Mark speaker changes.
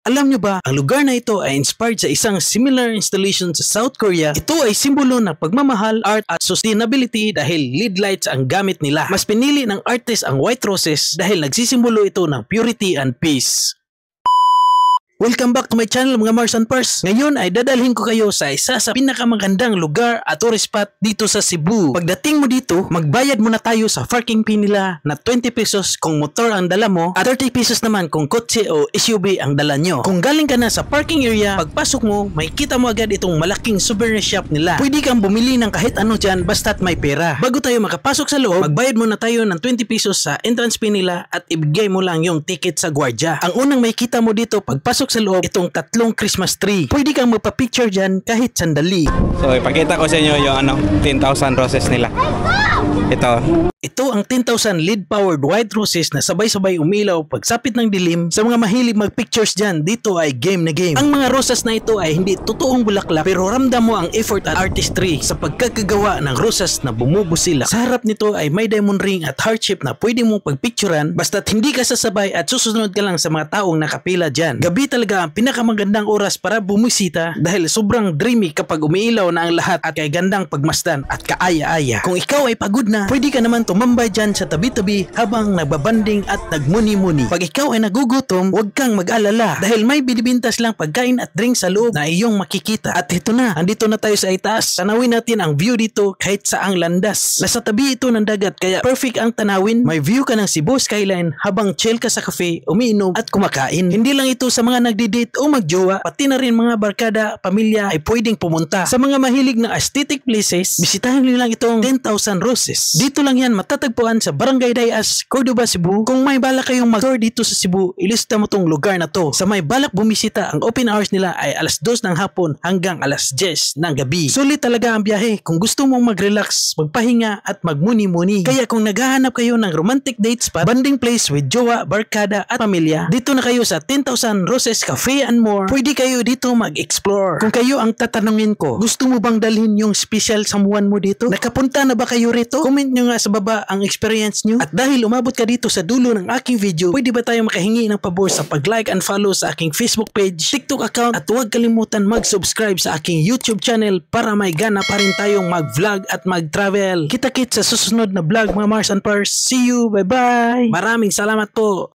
Speaker 1: Alam nyo ba, ang lugar na ito ay inspired sa isang similar installation sa South Korea. Ito ay simbolo ng pagmamahal, art at sustainability dahil LED lights ang gamit nila. Mas pinili ng artist ang white roses dahil nagsisimbolo ito ng purity and peace. Welcome back to my channel mga Mars and Pars. Ngayon ay dadalhin ko kayo sa isa sa pinakamagandang lugar at tourist spot dito sa Cebu. Pagdating mo dito, magbayad muna tayo sa parking fee nila na 20 pesos kung motor ang dala mo at 30 pesos naman kung kotse o SUV ang dala nyo. Kung galing ka na sa parking area, pagpasok mo, may kita mo agad itong malaking souvenir shop nila. Pwede kang bumili ng kahit ano dyan basta't may pera. Bago tayo makapasok sa loob, magbayad muna tayo ng 20 pesos sa entrance fee nila at ibigay mo lang yung ticket sa gwardya. Ang unang may kita mo dito pagpasok sa loob, itong tatlong Christmas tree. Pwede kang magpa-picture dyan kahit sandali.
Speaker 2: So ipakita ko sa inyo yung 10,000 roses nila.
Speaker 1: Ito ang 10,000 LED-powered white roses na sabay-sabay umilaw pagsapit ng dilim. Sa mga mahilig mag-pictures dyan, dito ay game na game. Ang mga rosas na ito ay hindi totoong bulaklak pero ramdam mo ang effort at artistry sa pagkakagawa ng rosas na bumubusilak. Sa harap nito ay may diamond ring at heart shape na pwede mong pagpicturan basta't hindi ka sasabay at susunod ka lang sa mga taong nakapila dyan. Gabi talaga ang pinakamagandang oras para bumisita dahil sobrang dreamy kapag umiilaw na ang lahat at kay gandang pagmasdan at kaaya-aya. Kung ikaw ay pagod na, pwede ka naman tumambay dyan sa tabi-tabi habang nagbabanding at nagmuni-muni. Pag ikaw ay nagugutom, huwag kang mag-alala dahil may binibintas lang pagkain at drink sa loob na iyong makikita. At ito na, andito na tayo sa itaas. Tanawin natin ang view dito kahit saang landas. Nasa tabi ito ng dagat kaya perfect ang tanawin. May view ka ng Cebu skyline habang chill ka sa cafe, umiinom at kumakain. Hindi lang ito sa mga nagdi-date o magjowa, pati na rin mga barkada, pamilya ay pwedeng pumunta. Sa mga mahilig ng aesthetic places, bisitahin nyo lang itong 10,000 roses. Dito lang yan matatagpuan sa Barangay Dayas, Cordoba, Cebu. Kung may balak kayong mag-tour dito sa Cebu, ilista mo tong lugar na to. Sa may balak bumisita, ang open hours nila ay alas 2 ng hapon hanggang alas 10 ng gabi. Sulit talaga ang biyahe kung gusto mong mag-relax, magpahinga at magmuni-muni. Kaya kung naghahanap kayo ng romantic date spot, banding place with jowa, barkada at pamilya, dito na kayo sa 10,000 Roses Cafe and More. Pwede kayo dito mag-explore. Kung kayo ang tatanungin ko, gusto mo bang dalhin yung special someone mo dito? Nakapunta na ba kayo rito? Comment nyo nga sa baba ang experience nyo. At dahil umabot ka dito sa dulo ng aking video, pwede ba tayo makahingi ng pabor sa pag-like and follow sa aking Facebook page, TikTok account at huwag kalimutan mag-subscribe sa aking YouTube channel para may gana pa rin tayong mag-vlog at mag-travel. Kita-kits sa susunod na vlog mga Mars and Pars. See you! Bye-bye! Maraming salamat po!